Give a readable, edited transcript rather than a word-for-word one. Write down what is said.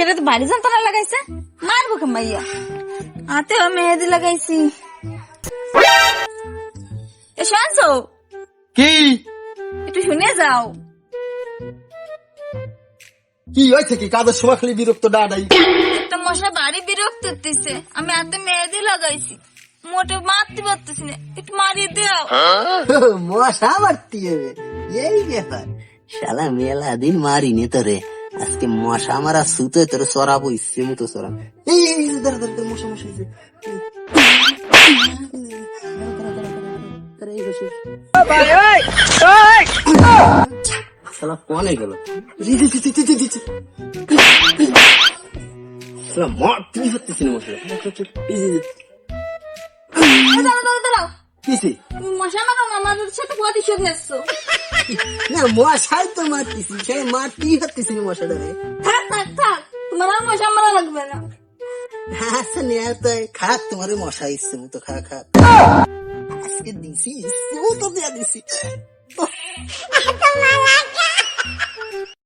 সেটা তো বাড়ি যন্ত্রণা লাগাইছে, মারবো মাইয়া। হাতেও মেহেদি লাগাইছি। এসো আনছো কি একটু শুনে যাও। কি হয়েছে? কি কাজের সময় খালি বিরক্ত ডাডাই? একটা মশা বাড়ি বিরক্ত করতেছে, আমি হাতে মেহেদি লাগাইছি, মোটে মারতে পারতেছি না, একটু মারিয়ে দাও। মশা মারতে হবে, এই ব্যাপার। শালা মেলা দিন মারিনি তোরে, আজকে মশা মারা সুতো তোর সরাবো, ইচ্ছে মতো সরাবো। এই ধর ধর ধর, মশা মশা হয়েছে। শালা কনে গেল? শালা মারতেই পারতেছি না মশা। দাঁড়াও দাঁড়াও, কিসে? তুমি মশা মারো না, আমাদের সাথে প্রতিশোধ নিচ্ছ। না মশাই তো মারতেছি, সে মারতেই পারতেছি না মশাটারে। থাক থাক থাক, তোমার আর মশা মারা লাগবে না। আচ্ছা নেয়া তো খা, তোমার মশা ইচ্ছে মতো খা খা। আজকে দিছি ইচ্ছে মতো দেয়া দিছি।